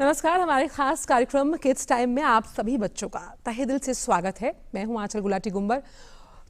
नमस्कार। हमारे खास कार्यक्रम किड्स टाइम में आप सभी बच्चों का तहे दिल से स्वागत है। मैं हूं आंचल गुलाटी गुंबर।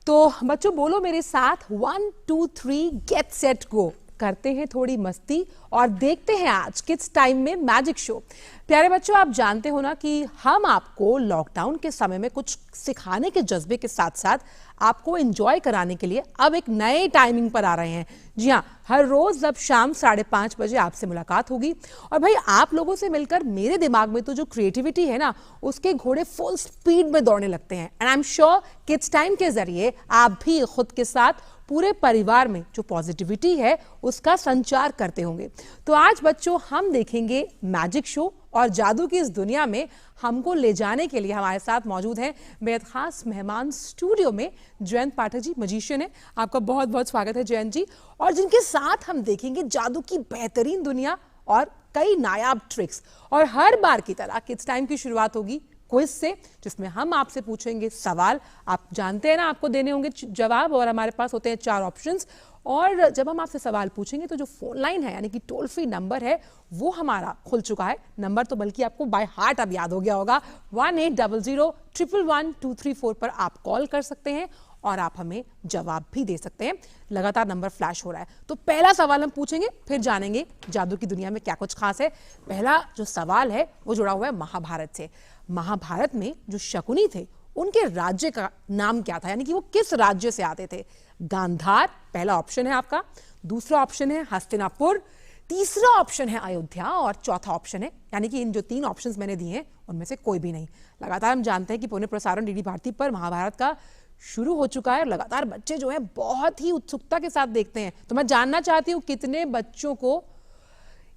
तो बच्चों बोलो मेरे साथ 1 2 3 गेट सेट गो। करते हैं थोड़ी मस्ती और देखते हैं आज किड्स टाइम में मैजिक शो। प्यारे बच्चों, आप जानते हो ना कि हम आपको लॉकडाउन के समय में कुछ सिखाने के जज्बे के साथ साथ आपको एंजॉय कराने के लिए अब एक नए टाइमिंग पर आ रहे हैं। जी हाँ, हर रोज अब शाम 5:30 बजे आपसे मुलाकात होगी। और भाई आप लोगों से मिलकर मेरे दिमाग में तो जो क्रिएटिविटी है ना, उसके घोड़े फुल स्पीड में दौड़ने लगते हैं। And I am sure kids time के जरिए आप भी खुद के साथ पूरे परिवार में जो पॉजिटिविटी है उसका संचार करते होंगे। तो आज बच्चों हम देखेंगे मैजिक शो और जादू की इस दुनिया में हमको ले जाने के लिए हमारे साथ मौजूद हैं बेहद खास मेहमान स्टूडियो में। जयंत पाठक जी मजिशियन है, आपका बहुत बहुत स्वागत है जयंत जी। और जिनके साथ हम देखेंगे जादू की बेहतरीन दुनिया और कई नायाब ट्रिक्स। और हर बार की तरह किड्स टाइम की शुरुआत होगी क्विज से, जिसमें हम आपसे पूछेंगे सवाल। आप जानते हैं ना, आपको देने होंगे जवाब और हमारे पास होते हैं 4 ऑप्शंस। और जब हम आपसे सवाल पूछेंगे तो जो फोन लाइन है यानी कि टोल फ्री नंबर है वो हमारा खुल चुका है। नंबर तो बल्कि आपको बाय हार्ट अब याद हो गया होगा। 1800-111-234 पर आप कॉल कर सकते हैं और आप हमें जवाब भी दे सकते हैं। लगातार नंबर फ्लैश हो रहा है। तो पहला सवाल हम पूछेंगे, फिर जानेंगे जादू की दुनिया में क्या कुछ खास है। पहला जो सवाल है वो जुड़ा हुआ है महाभारत से। महाभारत में जो शकुनी थे उनके राज्य का नाम क्या था, यानी कि वो किस राज्य से आते थे। गांधार पहला ऑप्शन है आपका, दूसरा ऑप्शन है हस्तिनापुर, तीसरा ऑप्शन है अयोध्या और चौथा ऑप्शन है, यानी कि इन जो 3 ऑप्शंस मैंने दिए हैं उनमें से कोई भी नहीं। लगातार हम जानते हैं कि पुनः प्रसारण डीडी भारती पर महाभारत का शुरू हो चुका है और लगातार बच्चे जो है बहुत ही उत्सुकता के साथ देखते हैं। तो मैं जानना चाहती हूँ कितने बच्चों को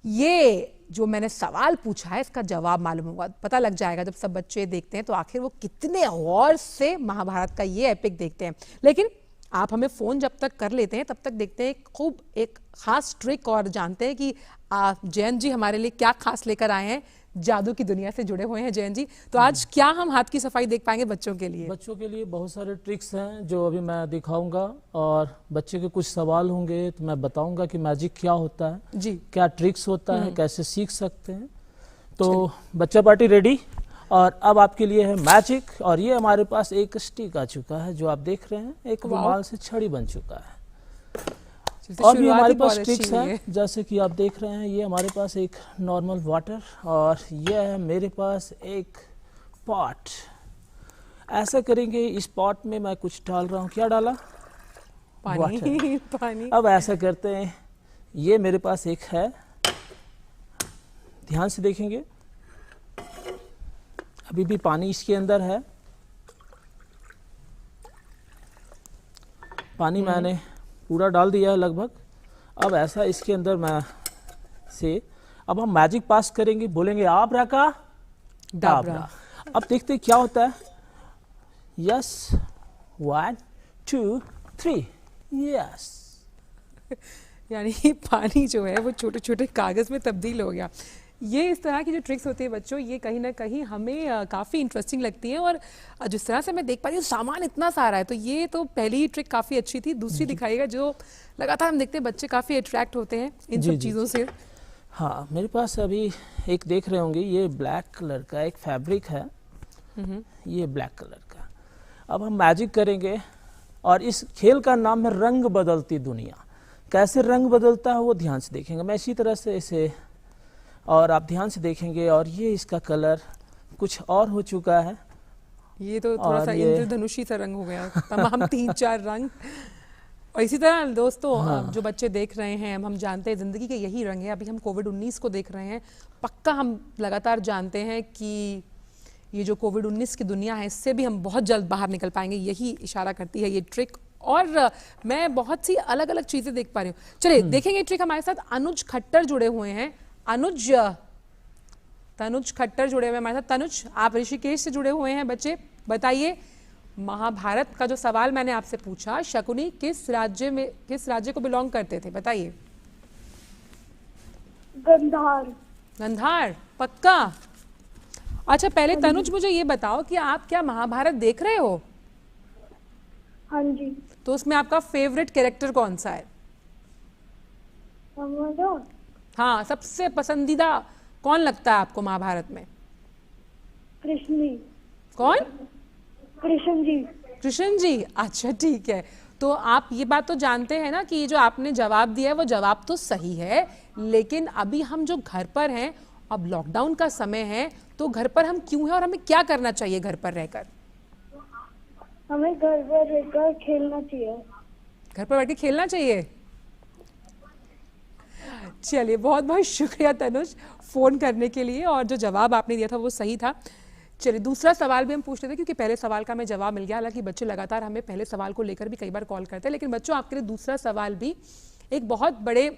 ये जो मैंने सवाल पूछा है इसका जवाब मालूम होगा। पता लग जाएगा जब सब बच्चे देखते हैं तो आखिर वो कितने गौर से महाभारत का ये एपिक देखते हैं। लेकिन आप हमें फोन जब तक कर लेते हैं तब तक देखते हैं खूब एक खास ट्रिक और जानते हैं कि जयंत जी हमारे लिए क्या खास लेकर आए हैं। जादू की दुनिया से जुड़े हुए हैं जयंत जी, तो आज क्या हम हाथ की सफाई देख पाएंगे बच्चों के लिए? बच्चों के लिए बहुत सारे ट्रिक्स हैं जो अभी मैं दिखाऊंगा और बच्चे के कुछ सवाल होंगे तो मैं बताऊंगा कि मैजिक क्या होता है जी, क्या ट्रिक्स होता है, कैसे सीख सकते हैं। तो बच्चा पार्टी रेडी। और अब आपके लिए है मैजिक। और ये हमारे पास एक स्टिक आ चुका है जो आप देख रहे हैं, एक रुमाल से छड़ी बन चुका है। और भी हमारे पास ट्रिक्स हैं जैसे कि आप देख रहे हैं, ये हमारे पास एक नॉर्मल वाटर और ये है मेरे पास एक पॉट। ऐसा करेंगे, इस पॉट में मैं कुछ डाल रहा हूँ। क्या डाला? पानी। पानी। अब ऐसा करते हैं, ये मेरे पास एक है, ध्यान से देखेंगे, अभी भी पानी इसके अंदर है। पानी मैंने पूरा डाल दिया है लगभग। अब ऐसा इसके अंदर मैं से अब हम मैजिक पास करेंगे, बोलेंगे आबरा का डाबरा। अब देखते हैं क्या होता है। Yes, 1 2 3 yes. यानी पानी जो है वो छोटे छोटे कागज में तब्दील हो गया। ये इस तरह की जो ट्रिक्स होती है बच्चों, ये कहीं ना कहीं हमें काफ़ी इंटरेस्टिंग लगती हैं। और जिस तरह से मैं देख पा रही हूँ सामान इतना सारा है, तो ये तो पहली ही ट्रिक काफ़ी अच्छी थी। दूसरी दिखाइएगा जो लगातार हम देखते हैं बच्चे काफ़ी अट्रैक्ट होते हैं इन सब चीज़ों से। हाँ, मेरे पास अभी एक देख रहे होंगे, ये ब्लैक कलर का एक फैब्रिक है, ये ब्लैक कलर का। अब हम मैजिक करेंगे और इस खेल का नाम है रंग बदलती दुनिया। कैसे रंग बदलता है वो ध्यान से देखेंगे। मैं इसी तरह से इसे, और आप ध्यान से देखेंगे, और ये इसका कलर कुछ और हो चुका है। ये तो थोड़ा सा इंद्रधनुषी सा रंग हो गया, तमाम 3-4 रंग। और इसी तरह दोस्तों जो बच्चे देख रहे हैं, हम जानते हैं जिंदगी के यही रंग है। अभी हम कोविड-19 को देख रहे हैं। पक्का हम लगातार जानते हैं कि ये जो कोविड-19 की दुनिया है इससे भी हम बहुत जल्द बाहर निकल पाएंगे, यही इशारा करती है ये ट्रिक। और मैं बहुत सी अलग अलग चीजें देख पा रही हूँ। चलिए देखेंगे ट्रिक। हमारे साथ अनुज खट्टर जुड़े हुए हैं। तनुज खट्टर जुड़े हुए हैं हमारे साथ। तनुज, आप ऋषिकेश से जुड़े हुए हैं। बच्चे बताइए, महाभारत का जो सवाल मैंने आपसे पूछा, शकुनी किस राज्य को बिलोंग करते थे, बताइए। गंधार। गंधार, पक्का? अच्छा, पहले तनुज मुझे ये बताओ कि आप क्या महाभारत देख रहे हो? हाँ जी। तो उसमें आपका फेवरेट कैरेक्टर कौन सा है? हाँ, सबसे पसंदीदा कौन लगता है आपको महाभारत में? कृष्ण जी। कौन? कृष्ण जी। कृष्ण जी, अच्छा ठीक है। तो आप ये बात तो जानते हैं ना कि ये जो आपने जवाब दिया है वो जवाब तो सही है, लेकिन अभी हम जो घर पर हैं, अब लॉकडाउन का समय है, तो घर पर हम क्यों हैं और हमें क्या करना चाहिए घर पर रहकर? हमें घर पर रहकर खेलना चाहिए। घर पर बैठ के खेलना चाहिए। चलिए, बहुत बहुत शुक्रिया तनुज फोन करने के लिए, और जो जवाब आपने दिया था वो सही था। चलिए, दूसरा सवाल भी हम पूछ लेते हैं, क्योंकि पहले सवाल का हमें जवाब मिल गया। हालांकि बच्चे लगातार हमें पहले सवाल को लेकर भी कई बार कॉल करते हैं, लेकिन बच्चों आपके लिए दूसरा सवाल भी एक बहुत बड़े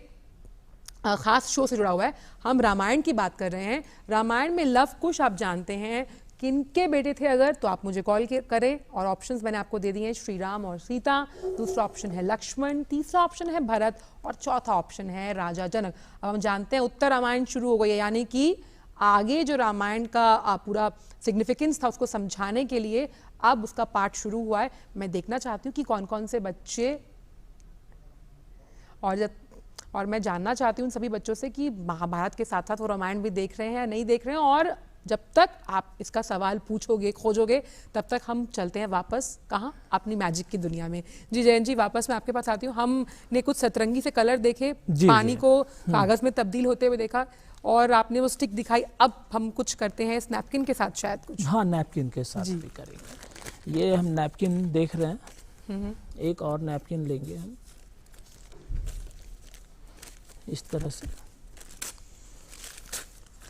खास शो से जुड़ा हुआ है। हम रामायण की बात कर रहे हैं। रामायण में लव कुश आप जानते हैं किनके बेटे थे अगर, तो आप मुझे कॉल करें, और ऑप्शंस मैंने आपको दे दिए हैं, श्री राम और सीता, दूसरा ऑप्शन है लक्ष्मण, तीसरा ऑप्शन है भरत, और चौथा ऑप्शन है राजा जनक। अब हम जानते हैं उत्तर रामायण शुरू हो गई है, यानी कि आगे जो रामायण का पूरा सिग्निफिकेंस था उसको समझाने के लिए अब उसका पार्ट शुरू हुआ है। मैं देखना चाहती हूँ कि कौन कौन से बच्चे, और मैं जानना चाहती हूँ उन सभी बच्चों से कि महाभारत के साथ साथ वो रामायण भी देख रहे हैं या नहीं देख रहे हैं। और जब तक आप इसका सवाल पूछोगे, खोजोगे, तब तक हम चलते हैं वापस कहाँ, अपनी मैजिक की दुनिया में। जी जयंत जी, वापस मैं आपके पास आती हूँ। हमने कुछ सतरंगी से कलर देखे, पानी को कागज में तब्दील होते हुए देखा, और आपने वो स्टिक दिखाई। अब हम कुछ करते हैं इस नैपकिन के साथ, शायद कुछ। हाँ, नैपकिन के साथ भी करेंगे। ये हम नैपकिन देख रहे हैं, एक और नैपकिन लेंगे हम इस तरह से,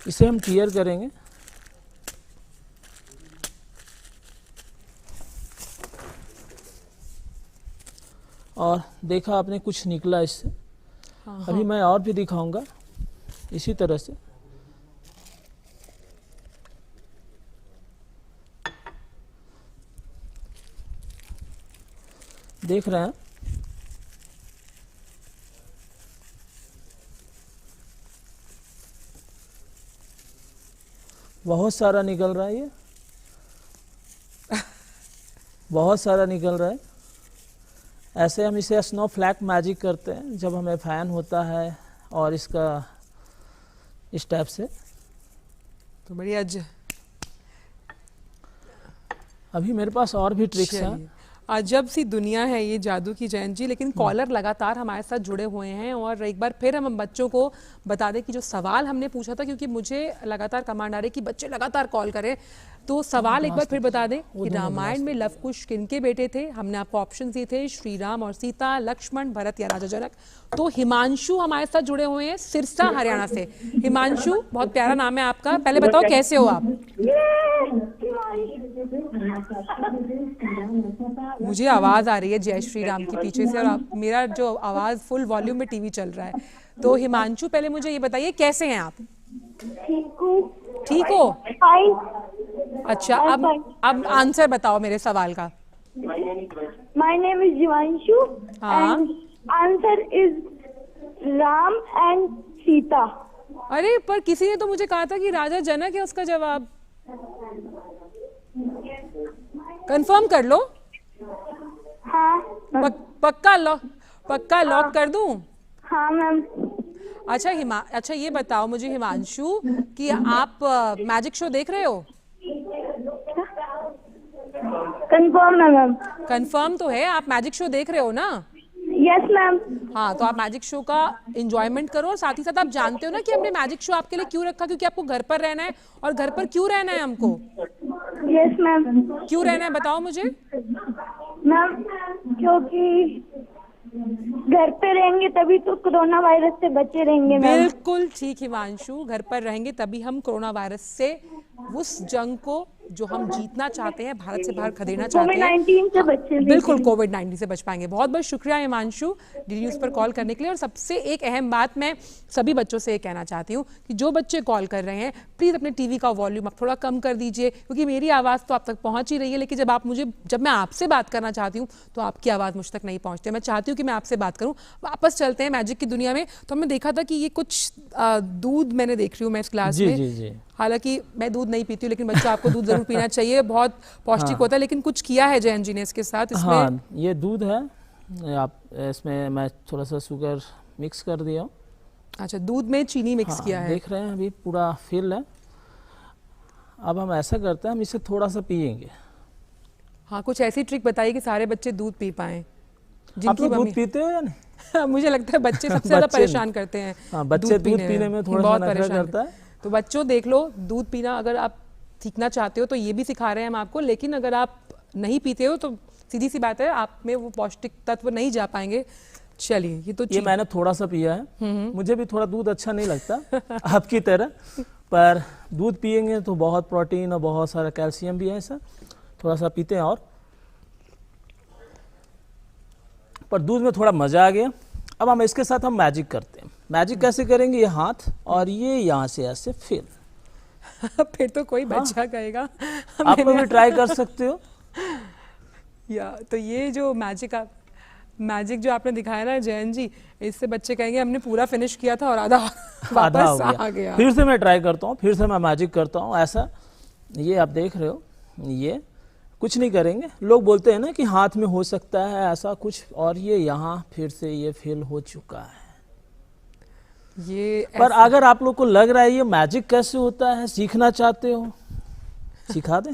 इसे हम टीयर करेंगे। और देखा आपने कुछ निकला इससे। हाँ, अभी मैं और भी दिखाऊंगा इसी तरह से। देख रहे हैं, बहुत सारा निकल रहा है, ये बहुत सारा निकल रहा है। ऐसे हम इसे स्नो फ्लैक मैजिक करते हैं जब हमें फैन होता है, और इसका इस टाइप से। तो बढ़िया। अभी मेरे पास और भी ट्रिक्स हैं। अजब सी दुनिया है ये जादू की जयंत जी, लेकिन कॉलर लगातार हमारे साथ जुड़े हुए हैं। और एक बार फिर हम बच्चों को बता दें कि जो सवाल हमने पूछा था, क्योंकि मुझे लगातार कमांड आ रही कि बच्चे लगातार कॉल करें, तो सवाल एक बार फिर बता दें कि रामायण में लव कुश किनके बेटे थे। हमने आपको ऑप्शन दिए थे, श्री राम और सीता, लक्ष्मण, भरत या राजा जनक। तो हिमांशु हमारे साथ जुड़े हुए हैं सिरसा हरियाणा से। हिमांशु, बहुत प्यारा नाम है आपका, पहले बताओ कैसे हो आप? मुझे आवाज आ रही है जय श्री राम की पीछे से, और मेरा जो आवाज फुल वॉल्यूम में टीवी चल रहा है। तो हिमांशु, पहले मुझे ये बताइए कैसे हैं आप? ठीक हो? अच्छा, अब आंसर बताओ मेरे सवाल का। My name is Jivanshu. हाँ। And answer is Ram and Sita. अरे, पर किसी ने तो मुझे कहा था कि राजा जनक है उसका जवाब। कंफर्म कर लो। हाँ। पक्का लॉक कर दूं? हाँ मैम। अच्छा ये बताओ मुझे हिमांशु कि आप मैजिक शो देख रहे हो? कंफर्म है मैम। कंफर्म तो है, आप मैजिक शो देख रहे हो ना? Yes ma'am. हाँ, तो आप मैजिक शो का एंजॉयमेंट करो, और साथ ही साथ आप जानते हो ना कि हमने मैजिक शो आपके लिए क्यों रखा, क्योंकि आपको घर पर रहना है। और घर पर क्यों रहना है हमको? Yes ma'am. क्यों रहना है बताओ मुझे। मैम, क्योंकि घर पे रहेंगे तभी तो कोरोना वायरस से बचे रहेंगे मैम। बिल्कुल ठीक हिमांशु, घर पर रहेंगे तभी हम कोरोना वायरस से उस जंग को जो हम जीतना चाहते हैं, भारत से बाहर खदेड़ना चाहते हैं, कोविड-19 से बचे। बिल्कुल कोविड-19 से बच पाएंगे। बहुत बहुत शुक्रिया हिमांशु डीडी न्यूज़ पर कॉल करने के लिए। और सबसे एक अहम बात मैं सभी बच्चों से ये कहना चाहती हूँ कि जो बच्चे कॉल कर रहे हैं, प्लीज़ अपने टीवी का वॉल्यूम आप थोड़ा कम कर दीजिए, क्योंकि मेरी आवाज़ तो आप तक पहुँच ही रही है, लेकिन जब मैं आपसे बात करना चाहती हूँ तो आपकी आवाज़ मुझ तक नहीं पहुँचती। मैं चाहती हूँ कि मैं आपसे बात करूँ। वापस चलते हैं मैजिक की दुनिया में। तो हमने देखा था कि ये कुछ दूध मैंने देख रही हूँ मैं इस ग्लास में। जी। हालांकि मैं दूध नहीं पीती हूँ, लेकिन बच्चों आपको दूध जरूर पीना चाहिए, बहुत पौष्टिक होता है। लेकिन कुछ किया है जयंत जी ने इसके साथ, इसमें हाँ, ये दूध है। आप इसमें मैं थोड़ा सा शुगर मिक्स कर दिया हूँ, अच्छा, दूध में चीनी मिक्स हाँ, किया है। देख रहे हैं अभी पूरा फिल है। अब हम ऐसा करते हैं, हम इसे थोड़ा सा पिएंगे। हाँ, कुछ ऐसी ट्रिक बताइए कि सारे बच्चे दूध पी पाएं। आप लोग दूध पीते हो या नहीं? मुझे लगता है बच्चे सबसे ज्यादा बच्चे परेशान करते हैं। हाँ, बच्चे दूध पीने में थोड़ा सा बहुत नखरा परेशान करता है। तो बच्चों देख लो, दूध पीना अगर आप सीखना चाहते हो तो ये भी सिखा रहे हैं हम आपको, लेकिन अगर आप नहीं पीते हो तो सीधी सी बात है, आप में वो पौष्टिक तत्व नहीं जा पाएंगे। चलिए, ये मैंने थोड़ा सा पिया है। मुझे भी थोड़ा दूध अच्छा नहीं लगता आपकी तरह, पर दूध पिएंगे तो बहुत प्रोटीन और बहुत सारा कैल्शियम भी है। ऐसा थोड़ा सा पीते हैं, और पर दूध में थोड़ा मजा आ गया। अब हम इसके साथ मैजिक करते हैं। मैजिक कैसे करेंगे? ये हाथ और ये यहाँ से ऐसे फिर तो कोई बच्चा कहेगा। आप लोग भी ट्राई कर सकते हो। या तो ये जो मैजिक जो आपने दिखाया ना जयंत जी, इससे बच्चे कहेंगे हमने पूरा फिनिश किया था और आधा वापस आ गया। फिर से मैं ट्राई करता हूँ, फिर से मैं मैजिक करता हूँ। ऐसा ये आप देख रहे हो, ये कुछ नहीं करेंगे। लोग बोलते हैं ना कि हाथ में हो सकता है ऐसा कुछ, और ये यहाँ फिर से ये फिल हो चुका है। ये पर अगर आप लोग को लग रहा है ये मैजिक कैसे होता है, सीखना चाहते हो, सिखा दें।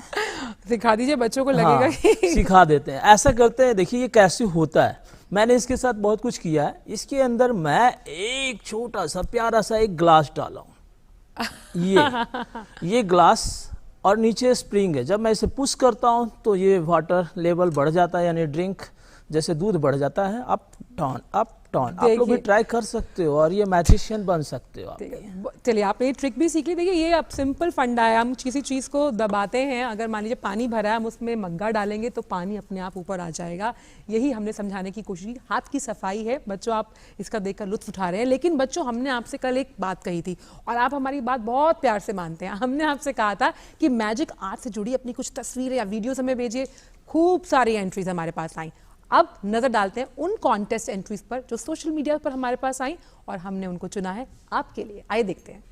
सिखा दीजिए, बच्चों को लगेगा कि सिखा देते हैं। ऐसा करते हैं, देखिए ये कैसे होता है। मैंने इसके साथ बहुत कुछ किया है। इसके अंदर मैं एक छोटा सा प्यारा सा एक ग्लास डाला हूँ। ये ग्लास और नीचे स्प्रिंग है। जब मैं इसे पुश करता हूँ तो ये वाटर लेवल बढ़ जाता है, यानी ड्रिंक जैसे दूध बढ़ जाता है। Up down up down. आप लोग भी ट्राई कर सकते हो और ये मैजिशियन बन सकते हो। चलिए, आपने ये ट्रिक भी सीख ली। देखिए, ये अब सिंपल फंडा है। हम किसी चीज़ को दबाते हैं, अगर मान लीजिए पानी भरा है, हम उसमें मग्गा डालेंगे तो पानी अपने आप ऊपर आ जाएगा। यही हमने समझाने की कोशिश की। हाथ की सफाई है। बच्चों, आप इसका देखकर लुत्फ उठा रहे हैं, लेकिन बच्चों हमने आपसे कल एक बात कही थी और आप हमारी बात बहुत प्यार से मानते हैं। हमने आपसे कहा था कि मैजिक आर्ट से जुड़ी अपनी कुछ तस्वीरें या वीडियोस हमें भेजिए। खूब सारी एंट्रीज हमारे पास आई। अब नजर डालते हैं उन कॉन्टेस्ट एंट्रीज पर जो सोशल मीडिया पर हमारे पास आई और हमने उनको चुना है आपके लिए। आइए देखते हैं।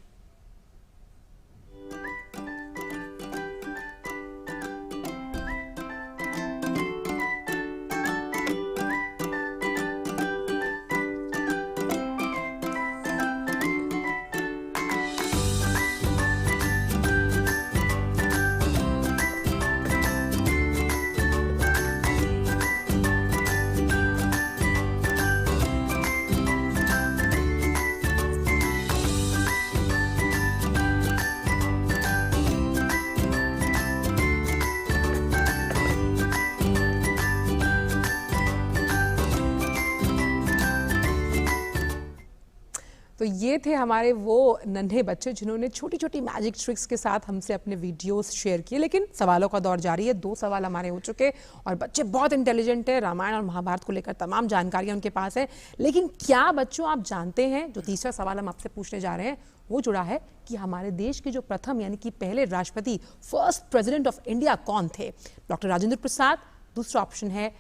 तो ये थे हमारे वो नन्हे बच्चे जिन्होंने छोटी छोटी मैजिक ट्रिक्स के साथ हमसे अपने वीडियोस शेयर किए। लेकिन सवालों का दौर जारी है। 2 सवाल हमारे हो चुके और बच्चे बहुत इंटेलिजेंट है। रामायण और महाभारत को लेकर तमाम जानकारियां उनके पास है। लेकिन क्या बच्चों आप जानते हैं, जो तीसरा सवाल हम आपसे पूछने जा रहे हैं वो जुड़ा है कि हमारे देश के जो प्रथम यानी कि पहले राष्ट्रपति, फर्स्ट प्रेसिडेंट ऑफ इंडिया कौन थे? डॉक्टर राजेंद्र प्रसाद, दूसरा ऑप्शन है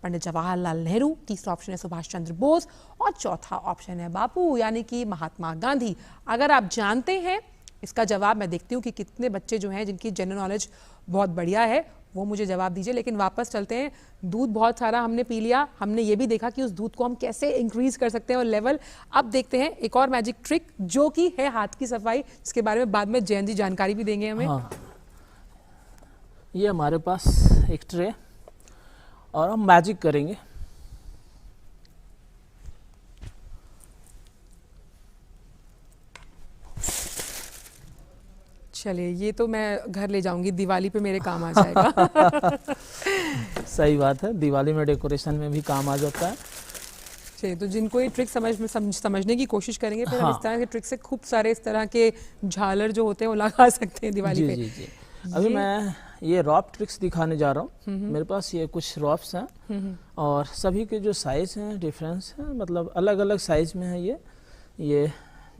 पंडित जवाहरलाल नेहरू, तीसरा ऑप्शन है सुभाष चंद्र बोस और चौथा ऑप्शन है बापू यानी कि महात्मा गांधी। अगर आप जानते हैं इसका जवाब, मैं देखती हूँ कि कितने बच्चे जो हैं जिनकी जनरल नॉलेज बहुत बढ़िया है वो मुझे जवाब दीजिए। लेकिन वापस चलते हैं। दूध बहुत सारा हमने पी लिया, हमने ये भी देखा कि उस दूध को हम कैसे इंक्रीज कर सकते हैं और लेवल। अब देखते हैं एक और मैजिक ट्रिक जो कि है हाथ की सफाई, जिसके बारे में बाद में जयंत जी जानकारी भी देंगे हमें। हाँ, ये हमारे पास एक ट्रे और हम मैजिक करेंगे। चलिए, ये तो मैं घर ले जाऊंगी, दिवाली पे मेरे काम आ जाएगा। सही बात है, दिवाली में डेकोरेशन में भी काम आ जाता है। चलिए, तो जिनको ये ट्रिक समझने की कोशिश करेंगे, फिर हम इस तरह के ट्रिक से खूब सारे इस तरह के झालर जो होते हैं वो लगा सकते हैं दिवाली पे। जी। अभी मैं ये रॉप ट्रिक्स दिखाने जा रहा हूँ। मेरे पास ये कुछ रॉप्स हैं और सभी के जो साइज हैं डिफरेंस है, मतलब अलग अलग साइज में है। ये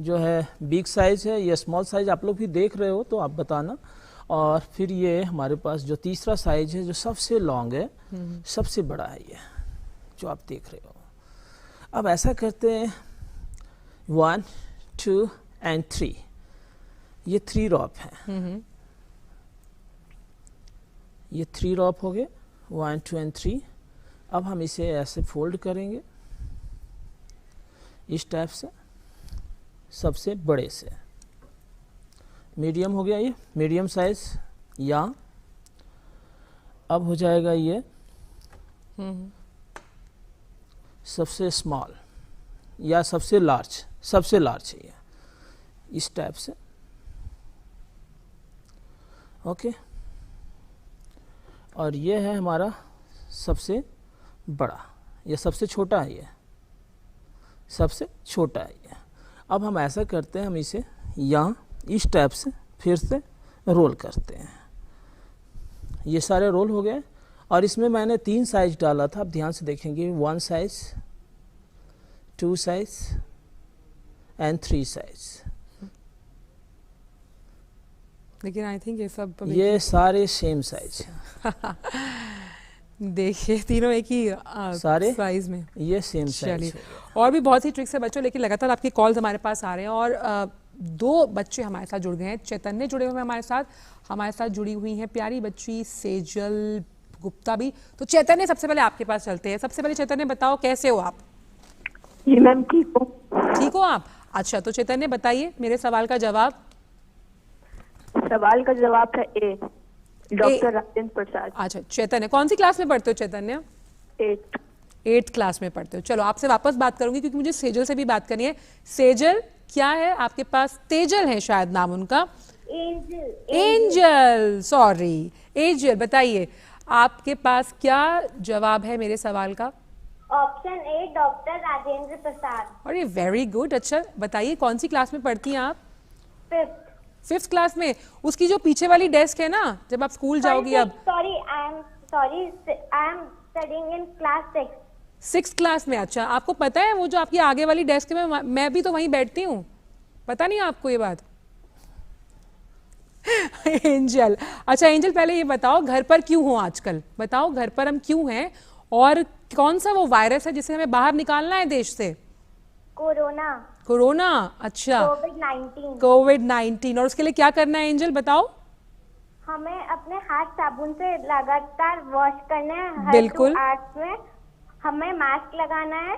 जो है बिग साइज है, ये स्मॉल साइज आप लोग भी देख रहे हो तो आप बताना। और फिर ये हमारे पास जो तीसरा साइज है जो सबसे लॉन्ग है, सबसे बड़ा है, ये जो आप देख रहे हो। अब ऐसा करते हैं 1, 2 and 3, ये 3 रॉप हैं। ये 3 रॉप हो गए, 1, 2 and 3। अब हम इसे ऐसे फोल्ड करेंगे इस टाइप से। सबसे बड़े से। मीडियम हो गया ये, मीडियम साइज, या अब हो जाएगा ये सबसे स्मॉल या सबसे लार्ज, सबसे लार्ज है ये, इस टाइप से। ओके, और ये है हमारा सबसे बड़ा, ये सबसे छोटा है, ये सबसे छोटा है ये। अब हम ऐसा करते हैं, हम इसे यहाँ इस टाइप से फिर से रोल करते हैं। ये सारे रोल हो गए, और इसमें मैंने 3 साइज डाला था, आप ध्यान से देखेंगे, 1 साइज, 2 साइज एंड 3 साइज। लेकिन आई थिंक ये सब ये सारे सेम साइज देखिए, तीनों एक ही सारे साइज में। ये सेम साइज। चलिए, और भी बहुत सी ट्रिक्स है बच्चों, लेकिन लगातार आपके कॉल्स हमारे पास आ रहे हैं, और 2 बच्चे हमारे साथ जुड़ गए हैं। चैतन्य जुड़े हुए हैं हमारे साथ जुड़ी हुई हैं प्यारी बच्ची सेजल गुप्ता भी। तो चैतन्य, सबसे पहले आपके पास चलते हैं। सबसे पहले चैतन्य बताओ, कैसे हो आप? जी मैम, ठीक हूँ। ठीक हो आप? अच्छा, तो चैतन्य बताइए मेरे सवाल का जवाब। सवाल का जवाब है ए, डॉक्टर राजेंद्र प्रसाद। अच्छा चैतन्य, कौन सी क्लास में पढ़ते हो चैतन्य? 8th क्लास में पढ़ते हो। चलो, आपसे वापस बात करूंगी क्योंकि मुझे सेजल से भी बात करनी है। सेजल, क्या है आपके पास? तेजल है शायद नाम उनका। एंजल, सॉरी एंजल, बताइए आपके पास क्या जवाब है मेरे सवाल का? Option A, doctor Rajendra Prasad. अरे वेरी गुड। अच्छा बताइए, कौन सी क्लास में पढ़ती हैं आप? 5th क्लास में। उसकी जो पीछे वाली डेस्क है ना, जब आप स्कूल जाओगी, अब sorry, I am studying in class 6th class में। अच्छा, आपको पता है वो जो आपकी आगे वाली डेस्क में, मैं भी तो वहीं बैठती हूँ, पता नहीं आपको ये बात? एंजल, अच्छा एंजल, पहले ये बताओ घर पर क्यों हो आजकल? बताओ घर पर हम क्यों हैं, और कौन सा वो वायरस है जिसे हमें बाहर निकालना है देश से? कोरोना। अच्छा, कोविड-19। और उसके लिए क्या करना है एंजल, बताओ? हमें अपने हाथ साबुन से लगातार वॉश करना है। बिल्कुल। 2 आवर्स में हमें मास्क लगाना है,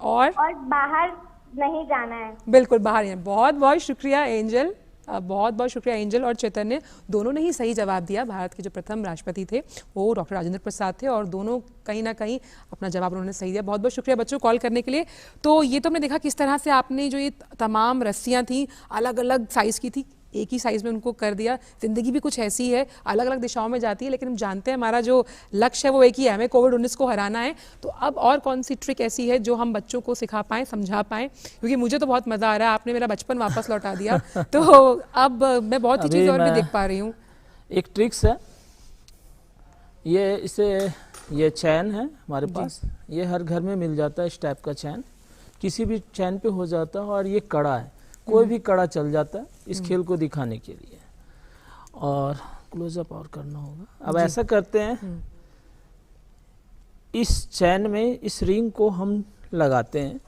और बाहर नहीं जाना है। बिल्कुल, बाहर नहीं। बहुत बहुत शुक्रिया एंजल, बहुत बहुत शुक्रिया एंजल और चैतन्य, दोनों ने ही सही जवाब दिया। भारत के जो प्रथम राष्ट्रपति थे वो डॉक्टर राजेंद्र प्रसाद थे, और दोनों कहीं ना कहीं अपना जवाब उन्होंने सही दिया। बहुत बहुत शुक्रिया बच्चों कॉल करने के लिए। तो ये तो हमने देखा किस तरह से आपने जो ये तमाम रस्सियाँ थी अलग अलग साइज़ की थी, एक ही साइज़ में उनको कर दिया। ज़िंदगी भी कुछ ऐसी है, अलग अलग दिशाओं में जाती है, लेकिन हम जानते हैं हमारा जो लक्ष्य है वो एक ही है, हमें कोविड-19 को हराना है। तो अब और कौन सी ट्रिक ऐसी है जो हम बच्चों को सिखा पाएँ, समझा पाएँ? क्योंकि मुझे तो बहुत मज़ा आ रहा है, आपने मेरा बचपन वापस लौटा दिया। तो अब मैं बहुत सी चीज़ें और भी देख पा रही हूँ। एक ट्रिक्स है, ये चैन है हमारे पास, ये हर घर में मिल जाता है। इस टाइप का चैन किसी भी चैन पे हो जाता है, और ये कड़ा है, कोई भी कड़ा चल जाता है इस खेल को दिखाने के लिए। और क्लोजअप और करना होगा। अब ऐसा करते हैं, इस चैन में इस रिंग को हम लगाते हैं,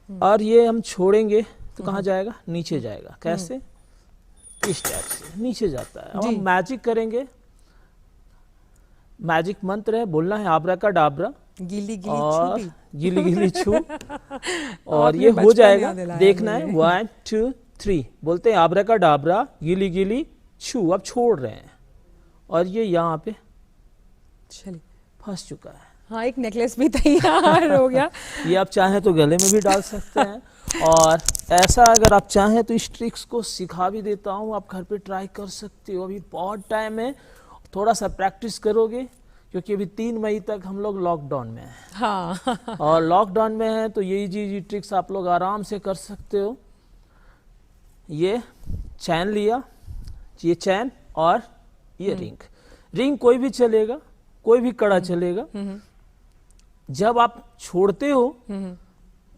और ये हम छोड़ेंगे तो कहाँ जाएगा? नीचे जाएगा। कैसे? इस टाइप से नीचे जाता है। अब हम मैजिक करेंगे, मैजिक मंत्र है, बोलना है आब्राकाडाब्रा, गीली गीली और छू, गीली गीली छू, और ये हो जाएगा। देखना है, 1 2 3 बोलते हैं आब्राकाडाब्रा, गीली गीली छू। अब छोड़ रहे हैं, और ये यहाँ पे चलिए फंस चुका है। हाँ, एक नेकलेस भी तैयार हो गया। ये आप चाहें तो गले में भी डाल सकते हैं, और ऐसा अगर आप चाहें तो इस ट्रिक्स को सिखा भी देता हूँ, आप घर पे ट्राई कर सकते हो। अभी बहुत टाइम है, थोड़ा सा प्रैक्टिस करोगे, क्योंकि अभी 3 मई तक हम लोग लॉकडाउन में हैं। हाँ। और लॉकडाउन में है तो यही ट्रिक्स आप लोग आराम से कर सकते हो। ये चैन लिया, ये चैन और ये रिंग कोई भी चलेगा, कोई भी कड़ा चलेगा। जब आप छोड़ते हो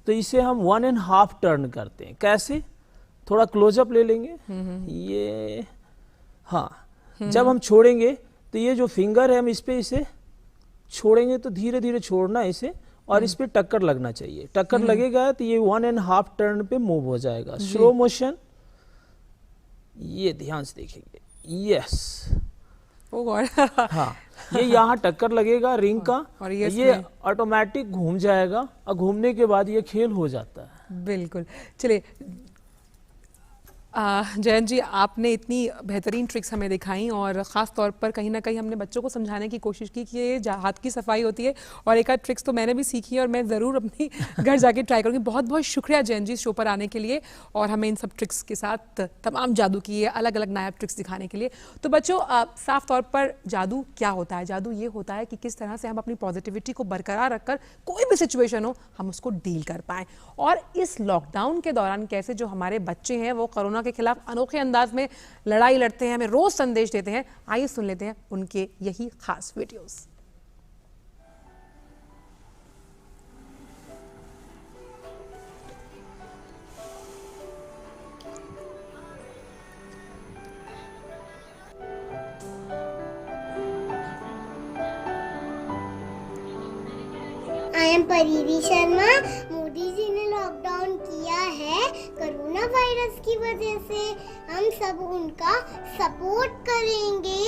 तो इसे हम 1.5 टर्न करते हैं। कैसे? थोड़ा क्लोजअप ले लेंगे, ये, हाँ, जब हम छोड़ेंगे तो ये जो फिंगर है हम इस पे इसे छोड़ेंगे, तो धीरे धीरे छोड़ना है इसे, और इस पे टक्कर लगना चाहिए। टक्कर लगेगा तो ये 1.5 टर्न पे मूव हो जाएगा। स्लो मोशन, ये ध्यान से देखेंगे। यस, ओ गॉड। हाँ, ये यहाँ टक्कर लगेगा रिंग का, और ये ऑटोमेटिक घूम जाएगा, और घूमने के बाद ये खेल हो जाता है। बिल्कुल। चलिए जयंत जी, आपने इतनी बेहतरीन ट्रिक्स हमें दिखाई और ख़ास तौर पर कहीं ना कहीं हमने बच्चों को समझाने की कोशिश की कि ये हाथ की सफाई होती है, और एक आध ट्रिक्स तो मैंने भी सीखी है और मैं ज़रूर अपनी घर जाके ट्राई करूँगी। बहुत बहुत शुक्रिया जयंत जी शो पर आने के लिए और हमें इन सब ट्रिक्स के साथ तमाम जादू की अलग अलग नायाब ट्रिक्स दिखाने के लिए। तो बच्चों, साफ तौर पर जादू क्या होता है? जादू ये होता है कि किस तरह से हम अपनी पॉजिटिविटी को बरकरार रखकर कोई भी सिचुएशन हो हम उसको डील कर पाएँ, और इस लॉकडाउन के दौरान कैसे जो हमारे बच्चे हैं वो कोरोना के खिलाफ अनोखे अंदाज में लड़ाई लड़ते हैं, हमें रोज संदेश देते हैं। आइए सुन लेते हैं उनके यही खास वीडियोस। आई एम परिधि शर्मा। मोदी जी ने लॉकडाउन किया है कोरोना वायरस की वजह से। हम सब उनका सपोर्ट करेंगे,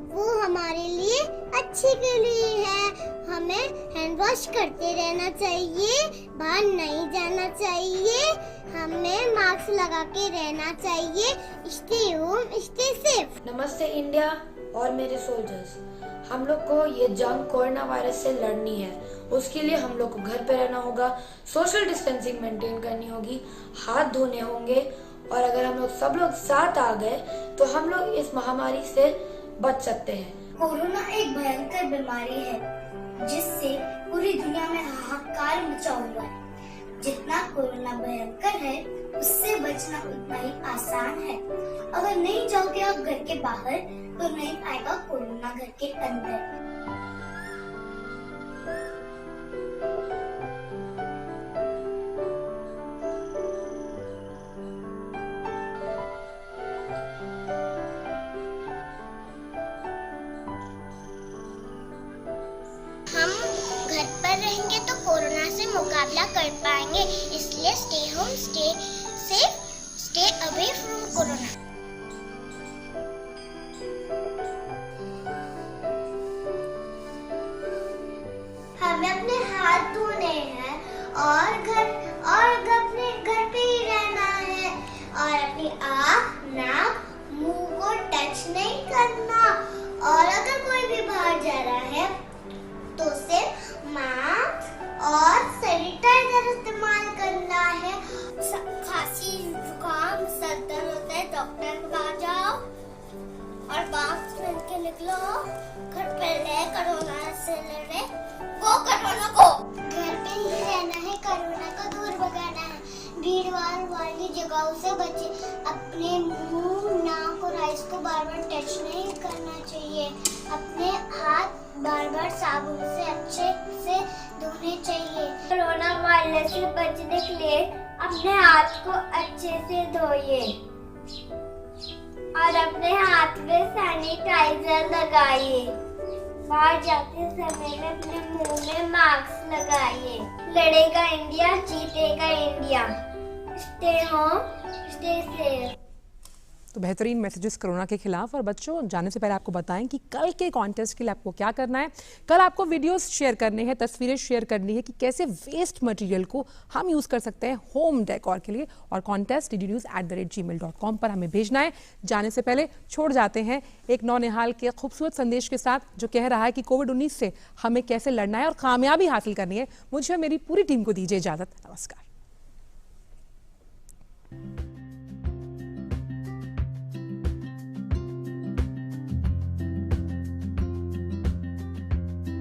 वो हमारे लिए अच्छे के लिए है। हमें हैंड वॉश करते रहना चाहिए, बाहर नहीं जाना चाहिए, हमें मास्क लगा के रहना चाहिए। Stay home, stay safe. नमस्ते इंडिया और मेरे सोल्जर्स, हम लोग को ये जंग कोरोना वायरस से लड़नी है। उसके लिए हम लोग को घर पे रहना होगा, सोशल डिस्टेंसिंग मेंटेन करनी होगी, हाथ धोने होंगे, और अगर हम लोग सब लोग साथ आ गए तो हम लोग इस महामारी से बच सकते हैं। कोरोना एक भयंकर बीमारी है जिससे पूरी दुनिया में हाहाकार मचा हुआ है। जितना कोरोना भयंकर है उससे बचना उतना ही आसान है। अगर नहीं जाओगे आप घर के बाहर तो नहीं आएगा कोरोना घर के अंदर। हम घर पर रहेंगे तो कोरोना से मुकाबला कर पाएंगे, इसलिए stay home, stay safe, stay away from corona. हमें अपने हाथ धोने हैं और अपने घर पे ही रहना है, और अपनी आँख, नाक, मुंह को टच नहीं करना, और अगर कोई भी बाहर जा रहा है तो सिर्फ मास्क और सैनिटाइजर इस्तेमाल करना है। खांसी, जुकाम, सर दर्द होता है डॉक्टर के पास जाओ और मास्क पहन के निकलो। घर पे रहे, कोरोना से लड़े, वो कोरोना को। घर पे ही रहना है, कोरोना को दूर भगाना है। भीड़ भाड़ वाली जगहों से बचे। अपने मुंह, नाक और आइस को बार बार टच नहीं करना चाहिए। अपने हाथ बार बार साबुन से अच्छे से धोने चाहिए। कोरोना वायरस से बचने के लिए अपने हाथ को अच्छे से धोइए और अपने हाथ में सैनिटाइजर लगाइए। बाहर जाते समय में अपने मुंह में मास्क लगाइए। लड़ेगा इंडिया, जीतेगा India. Stay home, stay safe. तो बेहतरीन मैसेजेस कोरोना के खिलाफ। और बच्चों, जाने से पहले आपको बताएं कि कल के कॉन्टेस्ट के लिए आपको क्या करना है। कल आपको वीडियोस शेयर करने हैं, तस्वीरें शेयर करनी है कि कैसे वेस्ट मटेरियल को हम यूज़ कर सकते हैं होम डेकोर के लिए, और कॉन्टेस्ट ddnews@gmail.com पर हमें भेजना है। जाने से पहले छोड़ जाते हैं एक नौनिहाल के खूबसूरत संदेश के साथ, जो कह रहा है कि कोविड-19 से हमें कैसे लड़ना है और कामयाबी हासिल करनी है। मुझे और मेरी पूरी टीम को दीजिए इजाज़त। नमस्कार।